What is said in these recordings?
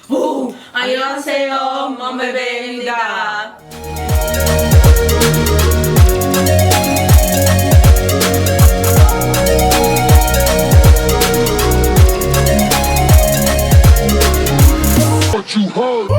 안녕하세요, 맘베베입니다. What you heard?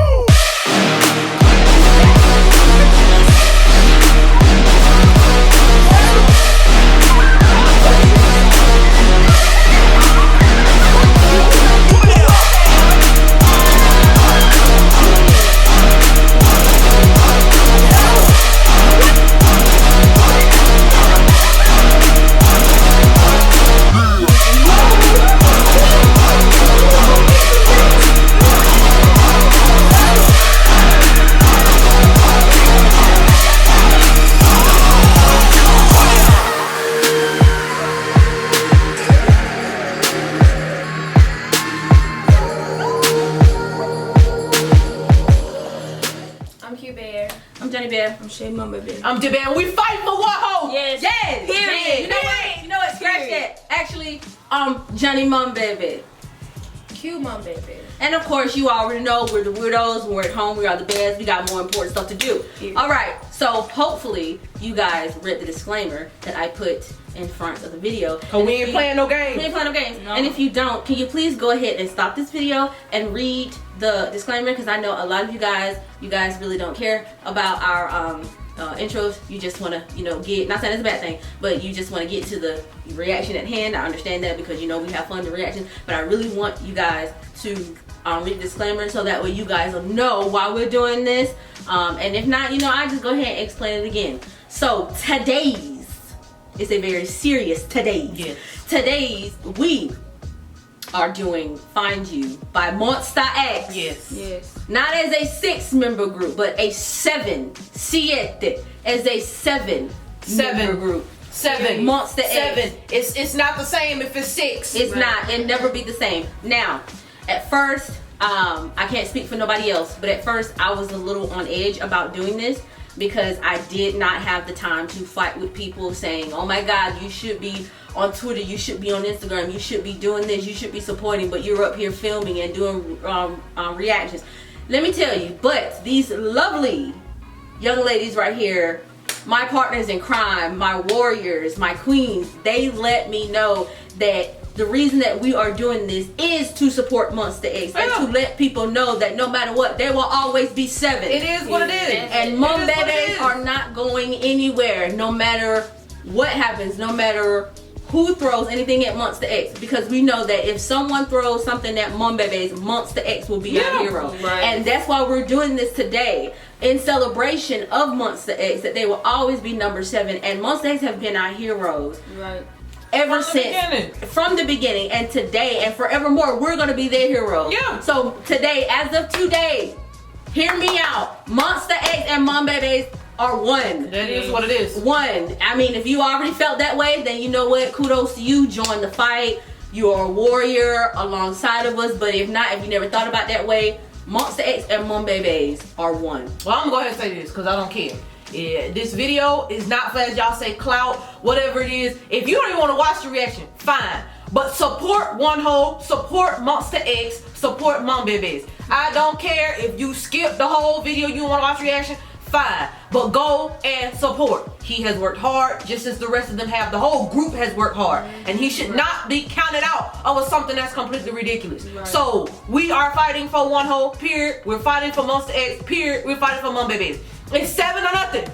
I'm Johnny Bear. I'm Shay Mama Bear. I'm DeBear. We fight for what, ho? Yes. Yes. Period. You know what? You know what? Scratch that. Actually, Johnny Mum Baby. Cute Mom Baby. And of course, you already know we're the Weir-Dos. When we're at home, we are the best. We got more important stuff to do. Period. All right. So hopefully, you guys read the disclaimer that I put in front of the video. Cause we ain't playing no games. We ain't playing no games. No. And if you don't, can you please go ahead and stop this video and read the disclaimer? Because I know a lot of you guys really don't care about our intros. You just want to, get, not saying it's a bad thing, but you just want to get to the reaction at hand. I understand that because, we have fun with reactions, but I really want you guys to read the disclaimer so that way you guys will know why we're doing this. And if not, I just go ahead and explain it again. So today's is a very serious today's. Yes. Today's we are doing Find You by Monsta X. Yes. Yes. Not as a 6-member group, but a 7 as a 7-member group. 7. Monsta X. 7. It's not the same if it's 6. It's not. It'll never be the same. Now, at first, I can't speak for nobody else, but at first I was a little on edge about doing this because I did not have the time to fight with people saying, oh my God, you should be on Twitter, you should be on Instagram, you should be doing this, you should be supporting, but you're up here filming and doing reactions. Let me tell you, but these lovely young ladies right here, my partners in crime, my warriors, my queens, they let me know that the reason that we are doing this is to support Monsta X and to let people know that no matter what, there will always be 7. It is what it is. And Mum Babies are not going anywhere no matter what happens, no matter who throws anything at Monsta X, because we know that if someone throws something at Mum Babies, Monsta X will be our hero. Right. And that's why we're doing this today in celebration of Monsta X, that they will always be number 7. And Monsta X have been our heroes. Right. Ever since from the beginning, and today and forevermore, we're gonna be their heroes. Yeah. So today, as of today, hear me out. Monsta X and Mum Babies are one. That is what it is. One. I mean, if you already felt that way, then you know what? Kudos to you. Join the fight. You are a warrior alongside of us. But if not, if you never thought about that way, Monsta X and Mum Babies are one. Well, I'm gonna go ahead and say this because I don't care. Yeah, this video is not for, as y'all say, clout, whatever it is. If you don't even want to watch the reaction, fine. But support One Hoe, support Monsta X, support Mum Babies. I don't care if you skip the whole video, you want to watch the reaction, fine. But go and support. He has worked hard, just as the rest of them have. The whole group has worked hard. And he should not be counted out over something that's completely ridiculous. Right. So, we are fighting for One Hoe, period. We're fighting for Monsta X, period. We're fighting for Mum Babies. It's 7 or nothing.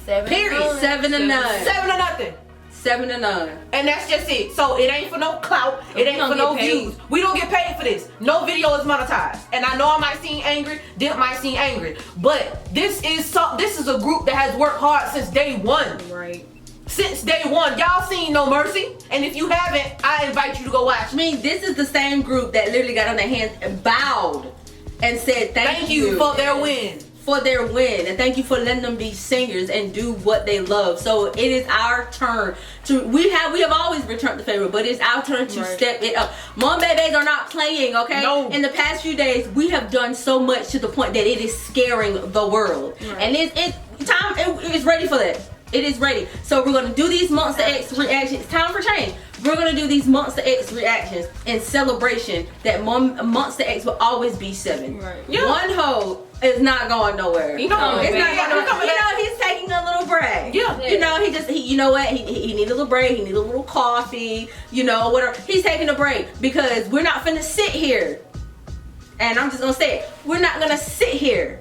7 Period. 7 to none. 7 or nothing. 7 to none. And that's just it. So it ain't for no clout. It ain't don't for no get paid. views. We don't get paid for this. No video is monetized. And I know I might seem angry. Dip might seem angry. But this is a group that has worked hard since day one. Right. Since day one. Y'all seen No Mercy. And if you haven't, I invite you to go watch. I mean, this is the same group that literally got on their hands and bowed and said thank you for their win. For their win, and thank you for letting them be singers and do what they love. So it is our turn to we have always returned the favor, but it's our turn to step it up. Mum Babies are not playing, okay? No. In the past few days, we have done so much to the point that it is scaring the world, and it's ready for that. It is ready. So we're gonna do these Monsta X reactions. It's time for change. we're gonna do these Monsta X reactions in celebration that Monsta X will always be 7. Right. Yeah. One hoe is not going nowhere. He coming It's not back. going nowhere. You know, he's taking a little break. Yeah. You know, you know what? He needs a little break. He needs a little coffee. You know, whatever. He's taking a break because we're not finna sit here. And I'm just gonna say it. We're not gonna sit here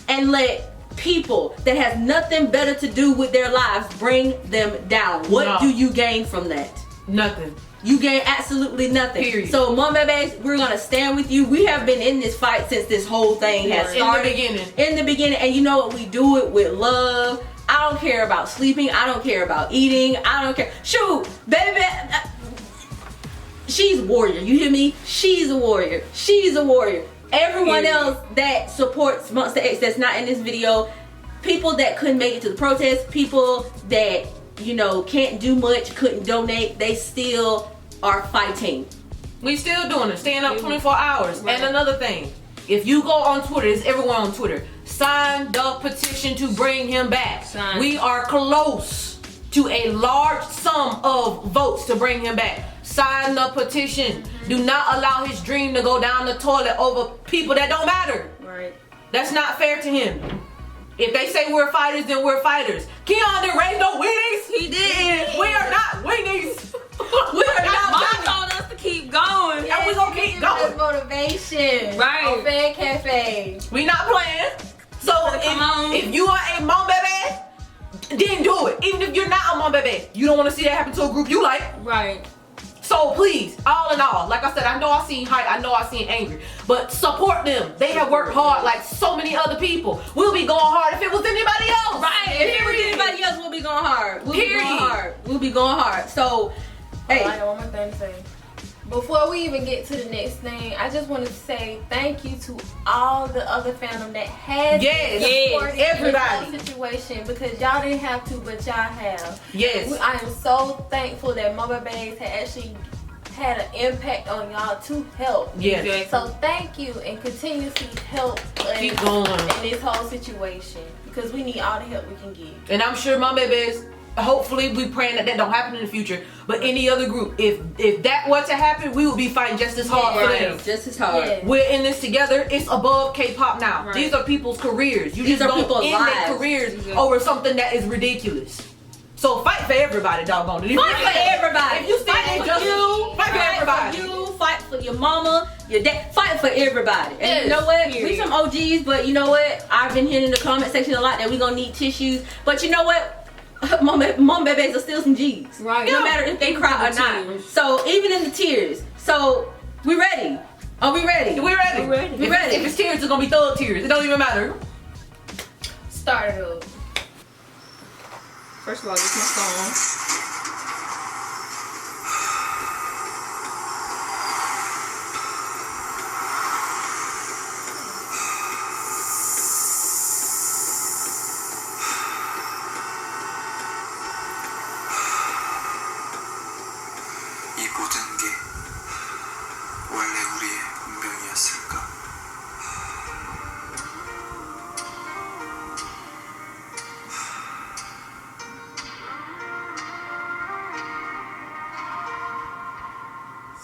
and let people that have nothing better to do with their lives bring them down. What No. do you gain from that? Nothing. You gain absolutely nothing. Period. So, Mom Babies, we're gonna stand with you. We have been in this fight since this whole thing has In the started. beginning. In the beginning, and you know what? We do it with love. I don't care about sleeping. I don't care about eating. I don't care. Shoot, baby. She's a warrior. You hear me? She's a warrior. She's a warrior. Everyone else that supports Monsta X that's not in this video, people that couldn't make it to the protest, people that, you know, can't do much, couldn't donate, they still are fighting. We still doing it. Staying up 24 hours. Right. And another thing, if you go on Twitter, it's everyone on Twitter, sign the petition to bring him back. Sign. We are close to a large sum of votes to bring him back. Sign the petition. Do not allow his dream to go down the toilet over people that don't matter. Right. That's not fair to him. If they say we're fighters, then we're fighters. Keon didn't raise no weenies. He did. We are not weenies. We are not Mom fighting. told us to keep going. And we gonna keep That's going. motivation. Right. On Fan Cafe. We not playing. So Come on. if you are a mom baby, then do it. Even if you're not a mom baby, you don't want to see that happen to a group you like. Right. So please, all in all, like I said, I know I seen hype, I know I seen angry, but support them. They have worked hard like so many other people. We'll be going hard if it was anybody else. Right. If it was anybody else, we'll be going hard. We'll be Period. going hard. We'll be going hard. So, hey. I got one more thing to say. Before we even get to the next thing, I just wanted to say thank you to all the other fandom that has Yes, supported everybody. this whole situation, because y'all didn't have to, but y'all have. Yes. I am so thankful that Mama Bags had actually had an impact on y'all to help. Yes. So thank you, and continuously help Keep going. in this whole situation, because we need all the help we can get. And I'm sure my babies, hopefully we praying that don't happen in the future, but any other group, if that were to happen, we would be fighting just as hard for them. Just as hard. Yeah. We're in this together. It's above K-pop now. Right. These are people's careers. You These just are don't people's end their lives. careers Exactly. over something that is ridiculous. So fight for everybody, doggone it. If Fight you- for everybody. If you stand Fight in for justice, you, fight for everybody. For you, fight for your mama, your dad, fight for everybody. And Yes, you know what? We period. some OGs, but you know what? I've been hearing in the comment section a lot that we're gonna need tissues. But you know what? Mom babies are still some G's. Right. No Yeah. matter if they Even cry or in the not. tears. So even in the tears. So we ready. Are we ready? We're ready. We're ready. We ready. If it's tears, it's gonna be thug tears. It don't even matter. Start it up. First of all, this is my song. 이 모든 게 원래 우리의 운명이었을까? 난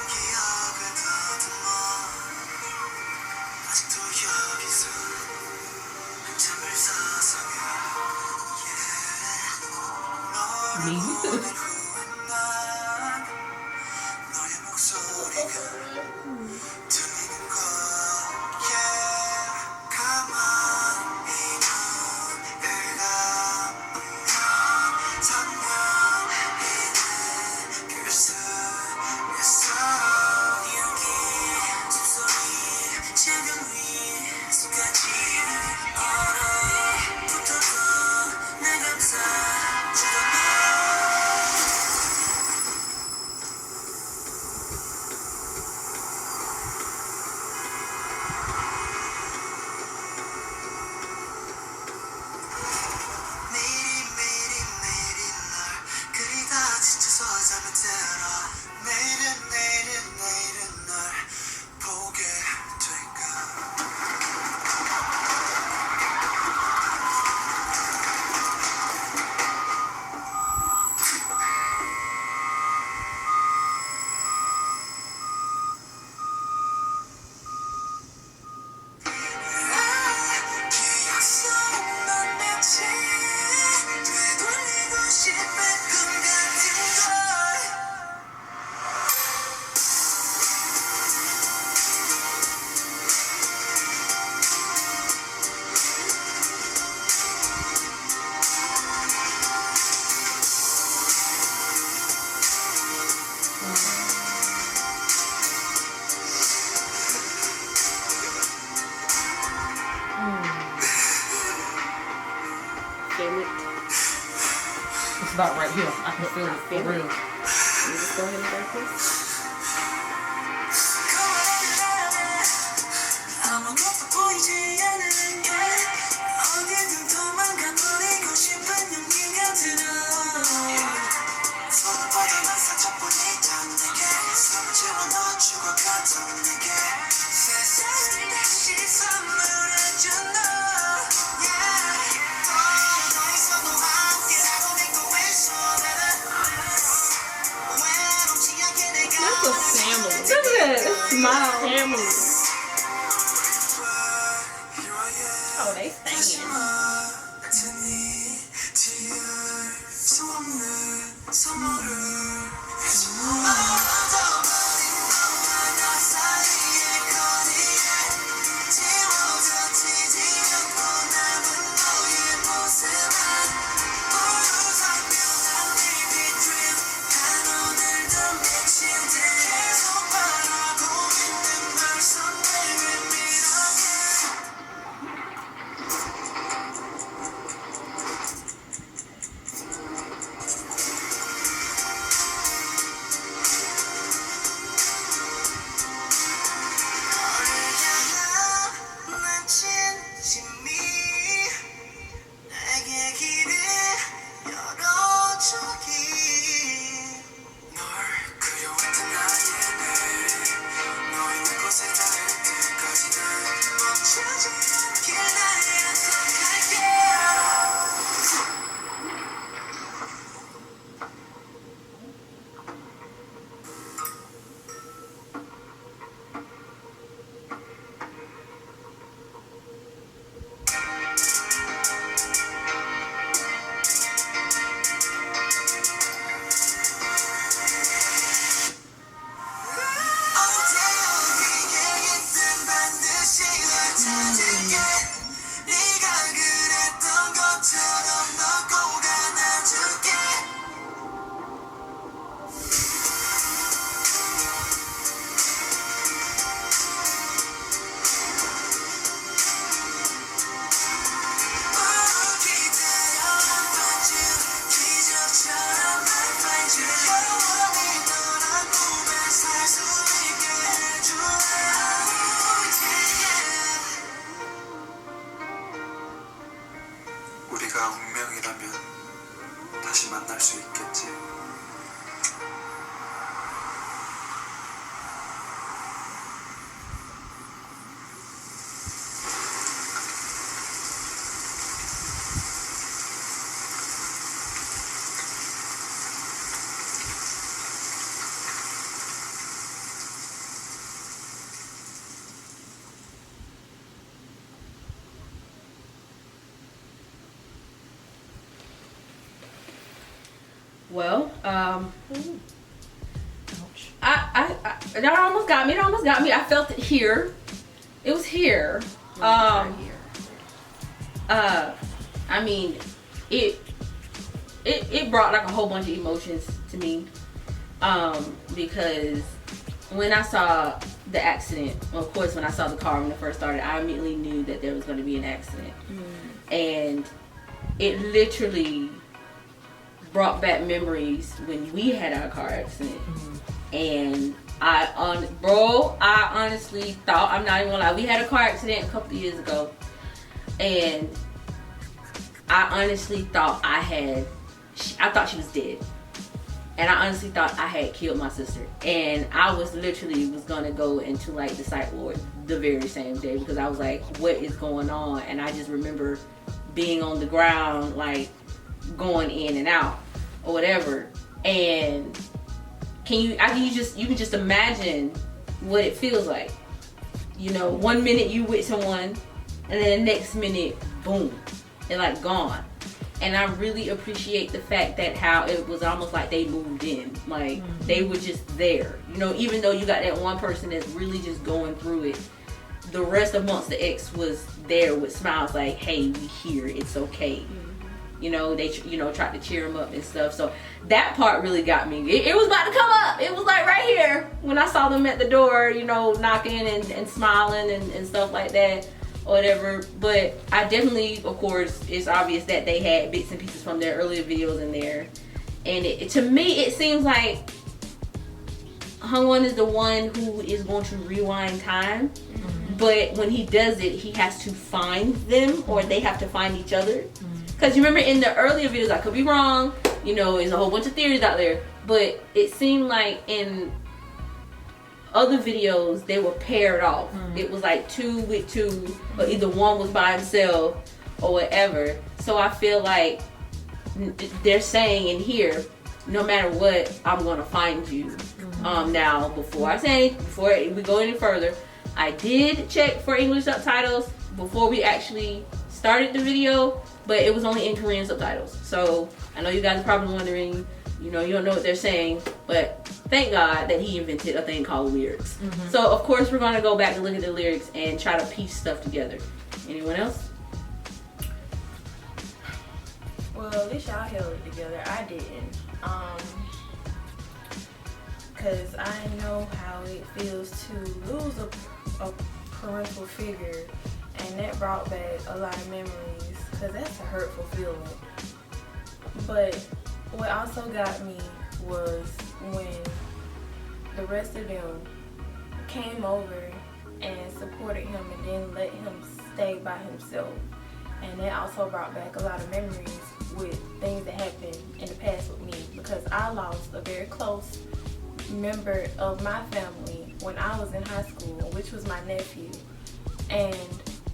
기억을 더듬어 아직도 여기서 한참을 서서가 너를 보낸 후에 난 너의 목소리가 들리는 거야 가만히 눈을 감으면 선명히 느낄 수 있어 여기 숨소리 지금 위에서까지 얼어 붙어도 내 감싸주던 너 내일이 널 그리 다 지쳐서 잠에 들어 내일은 널 보게 될까 about right here. I can feel it for real. Let me just go ahead and break this. 아무것도 보이지 않는 게 어디든 도망가 버리고 싶은 용기가 들어 손을 뻗어난 상처뿐이던 내게 숨을 채워넣어 죽어갔던 내게 세상을 다시 선물해준 너 더 있어도 함께라고 믿고 있어 외롭지 않게 내가 That's a family. Look at that smile. Family. Oh, they singing. 우리가 운명이라면 다시 만날 수 있겠지. Well, that almost got me. It almost got me. I felt it here. It was here. I mean, it brought like a whole bunch of emotions to me. Because when I saw the accident, well, of course, when I saw the car when it first started, I immediately knew that there was going to be an accident, and it literally brought back memories when we had our car accident. And I honestly thought, I'm not even gonna lie, we had a car accident a couple of years ago, and I honestly thought I thought she was dead, and I honestly thought I had killed my sister, and I was gonna go into like the psych ward the very same day, because I was like, what is going on? And I just remember being on the ground, like going in and out or whatever. And you can just imagine what it feels like. You know, 1 minute you with someone, and then the next minute, boom, they're like gone. And I really appreciate the fact that how it was almost like they moved in, like they were just there. You know, even though you got that one person that's really just going through it, the rest of Monsta X was there with smiles like, hey, we here, it's okay. You know, they tried to cheer him up and stuff. So that part really got me. It was about to come up. It was like right here when I saw them at the door, you know, knocking and smiling and stuff like that. or whatever. But I definitely, of course, it's obvious that they had bits and pieces from their earlier videos in there. And to me, it seems like Hungwon is the one who is going to rewind time. But when he does it, he has to find them, or they have to find each other. Because you remember in the earlier videos, I could be wrong, you know, there's a whole bunch of theories out there. But it seemed like in other videos, they were paired off. It was like 2 with 2, or either one was by himself or whatever. So I feel like they're saying in here, no matter what, I'm gonna find you. Now, before we go any further, I did check for English subtitles before we actually started the video, but it was only in Korean subtitles. So I know you guys are probably wondering, you know, you don't know what they're saying, but thank God that he invented a thing called lyrics. So of course we're gonna go back and look at the lyrics and try to piece stuff together. Anyone else? Well, at least y'all held it together. I didn't. Because I know how it feels to lose a parental figure, and that brought back a lot of memories, because that's a hurtful feeling. But what also got me was when the rest of them came over and supported him and then let him stay by himself. And that also brought back a lot of memories with things that happened in the past with me, because I lost a very close member of my family when I was in high school, which was my nephew. And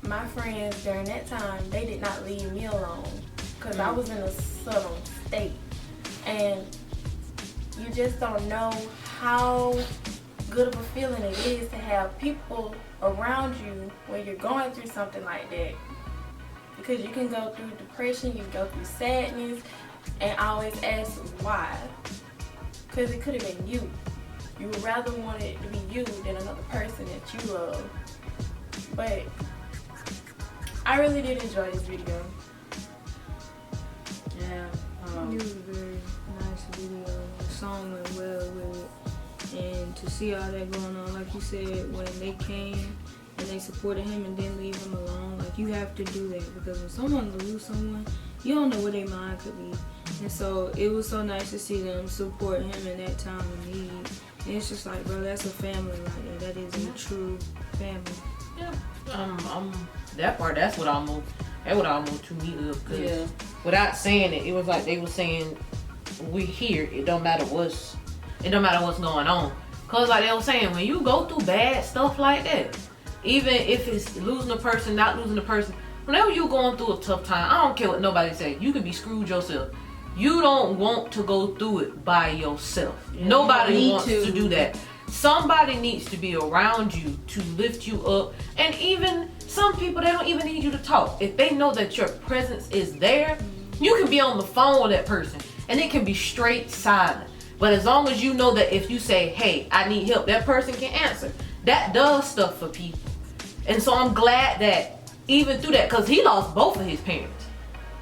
my friends during that time, they did not leave me alone, because I was in a subtle state. And you just don't know how good of a feeling it is to have people around you when you're going through something like that. Because you can go through depression, you can go through sadness, and I always ask why. Because it could have been you. You would rather want it to be you than another person that you love. But I really did enjoy this video. Yeah. It was a very nice video. The song went well with it. And to see all that going on, like you said, when they came and they supported him and didn't leave him alone, like, you have to do that, because when someone loses someone, you don't know where their mind could be. And so it was so nice to see them support him in that time of need. And it's just like, bro, that's a family right there. That is a true family. Yeah. That's what almost to me up. Cause without saying it, it was like they were saying, we here. It don't matter what's going on. Cause like they were saying, when you go through bad stuff like that, even if it's losing a person, not losing a person, whenever you're going through a tough time, I don't care what nobody say, you can be screwed yourself. You don't want to go through it by yourself. Nobody wants to do that. Somebody needs to be around you to lift you up. And even some people, they don't even need you to talk. If they know that your presence is there, you can be on the phone with that person and it can be straight silent. But as long as you know that if you say, hey, I need help, that person can answer. That does stuff for people. And so I'm glad that even through that, because he lost both of his parents.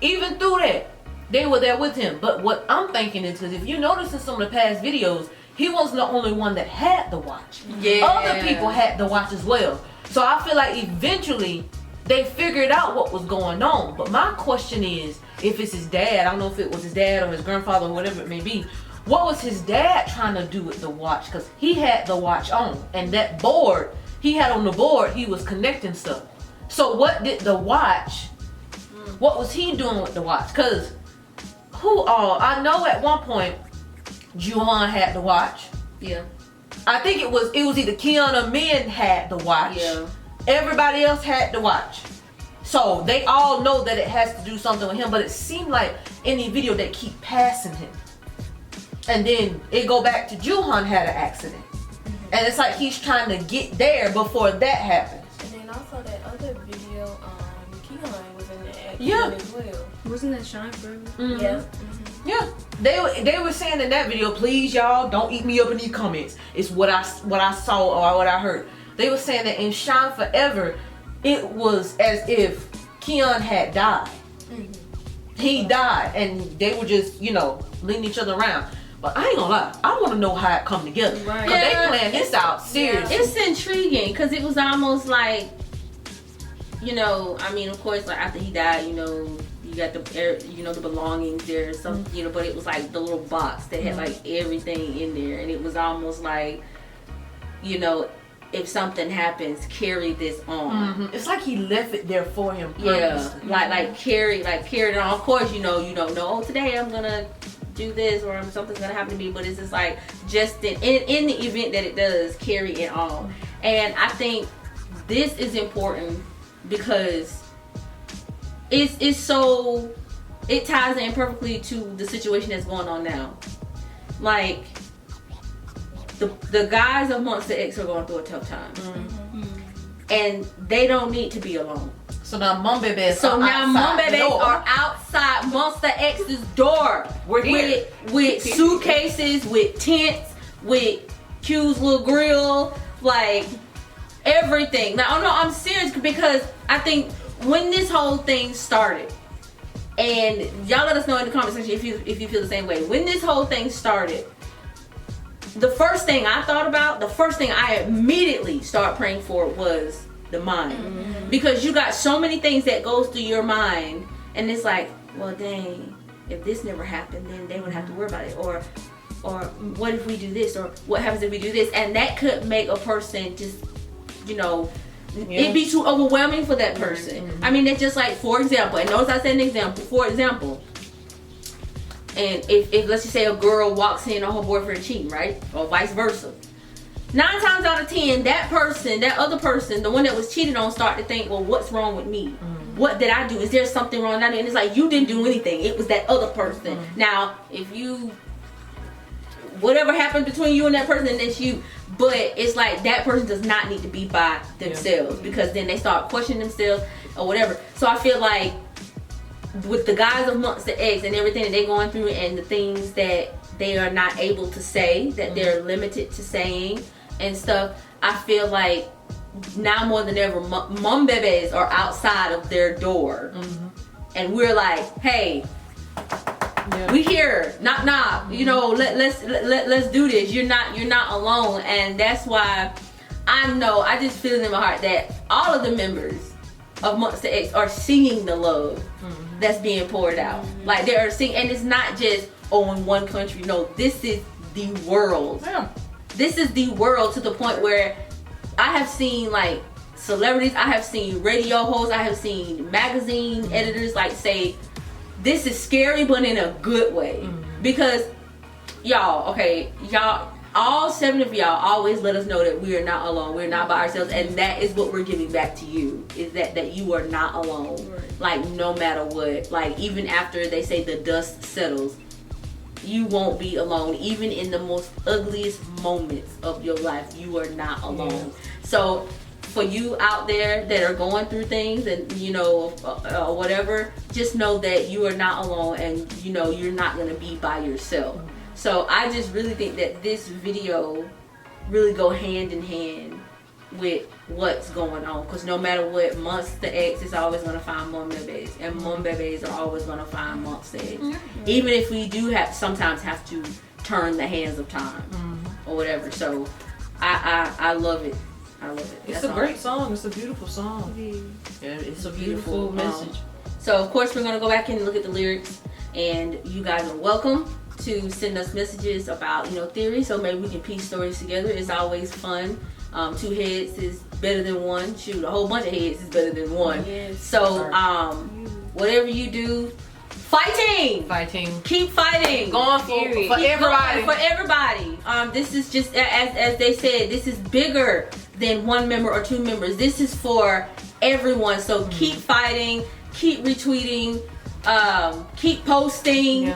Even through that, they were there with him. But what I'm thinking is, because if you notice in some of the past videos, he wasn't the only one that had the watch. Other people had the watch as well. So I feel like eventually they figured out what was going on. But my question is, if it's his dad, I don't know if it was his dad or his grandfather or whatever it may be, what was his dad trying to do with the watch? Because he had the watch on, and that board he had on the board, he was connecting stuff. So what did the watch, what was he doing with the watch? Because I know at one point Juhan had the watch. Yeah. I think it was either Keon or Min had the watch. Yeah. Everybody else had the watch. So they all know that it has to do something with him, but it seemed like in the video they keep passing him. And then it go back to Juhan had an accident. And it's like he's trying to get there before that happens. And then also that other video, Keon was in the Yeah. as well. Wasn't that Shine Forever? Mhm. Yeah. Yeah, they were saying in that video, please y'all don't eat me up in these comments. It's what I saw or what I heard. They were saying that in Shine Forever, it was as if Keon had died. He died, and they were just leading each other around. But I ain't gonna lie, I want to know how it come together. Right. Cause they planned this out seriously. It's intriguing because it was almost like you know, I mean, of course, like after he died, you know, you got the, you know, the belongings there, some, you know, but it was like the little box that had like everything in there, and it was almost like, you know, if something happens, carry this on. It's like he left it there for him. Yeah, like carry it on. Of course, you know, you don't know. Oh, today I'm gonna do this or something's gonna happen to me, but it's just like just in the event that it does, carry it on. And I think this is important because it's so, it ties in perfectly to the situation that's going on now. Like the guys of Monsta X are going through a tough time, and they don't need to be alone. So now Mom Bebes are outside Monsta X's door. We're here. With suitcases, with tents, with Q's little grill, like everything. Now, oh no, I'm serious, because I think when this whole thing started, and y'all let us know in the comment section if you feel the same way. When this whole thing started, the first thing I thought about, the first thing I immediately started praying for was the mind. Because you got so many things that goes through your mind, and it's like, well, dang, if this never happened, then they would have to worry about it. Or what if we do this? Or what happens if we do this? And that could make a person just, you know, it'd be too overwhelming for that person. I mean, it's just like, for example, and notice I said an example, for example, and if let's just say a girl walks in on her boyfriend cheating, right? Or vice versa. 9 times out of 10, that person, that other person, the one that was cheated on, start to think, well, what's wrong with me? What did I do? Is there something wrong? And it's like, you didn't do anything. It was that other person. Now, if you, whatever happened between you and that person, that's you. But it's like that person does not need to be by themselves, because then they start questioning themselves or whatever. So I feel like with the guys of Monsta X and everything that they're going through, and the things that they are not able to say, that they're limited to saying and stuff, I feel like now more than ever, mom bebes are outside of their door, and we're like, hey, we here, knock knock, you know, let's do this. You're not alone. And that's why I know, I just feel in my heart that all of the members of Monsta X are seeing the love that's being poured out. Like they are seeing, and it's not just in one country. No, this is the world. This is the world, to the point where I have seen like celebrities, I have seen radio hosts, I have seen magazine editors like say, this is scary, but in a good way. Because y'all, all 7 of y'all always let us know that we are not alone, we're not by ourselves, and that is what we're giving back to you, is that you are not alone. Like no matter what, like even after they say the dust settles, you won't be alone. Even in the most ugliest moments of your life, you are not alone. So for you out there that are going through things, and you know, whatever, just know that you are not alone, and you know you're not going to be by yourself. So I just really think that this video really go hand in hand with what's going on, because no matter what, Monsta X is always going to find Mom Bebes, and Mom Bebes are always going to find Monsta X, even if we do sometimes have to turn the hands of time or whatever. So I love it. I love it. It's a great song. It's a beautiful song. Yeah, it's a beautiful message. So of course we're gonna go back and look at the lyrics, and you guys are welcome to send us messages about, you know, theories, so maybe we can piece stories together. It's always fun. 2 heads is better than one. Shoot, a whole bunch of heads is better than one. So whatever you do, fighting, keep fighting, going for everybody. This is just, as they said, this is bigger than 1 member or 2 members. This is for everyone. So keep fighting, keep retweeting, keep posting,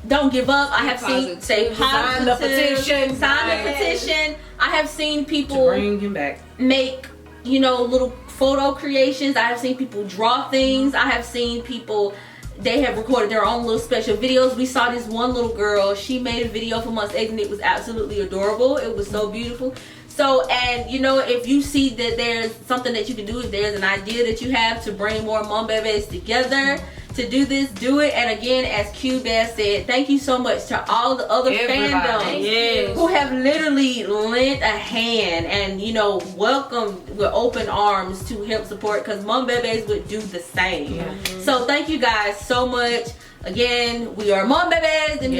don't give up. I have seen say sign the petition. I have seen people to bring him back, make, you know, little photo creations. I have seen people draw things. I have seen people, they have recorded their own little special videos. We saw this one little girl, she made a video for Monsta X, and it was absolutely adorable. It was so beautiful. So, and you know, if you see that there's something that you can do, if there's an idea that you have to bring more mom bebes together, to do this, do it. And again, as Q Bass said, thank you so much to all the other fandoms Yes. who have literally lent a hand and, you know, welcomed with open arms to help support, because Mom Bebes would do the same. So thank you guys so much. Again, we are Mom Bebes and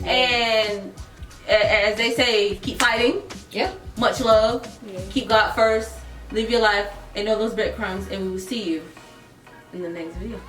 and as they say, keep fighting. Yeah. Much love. Keep God first. Live your life and know those breadcrumbs, and we will see you in the next video.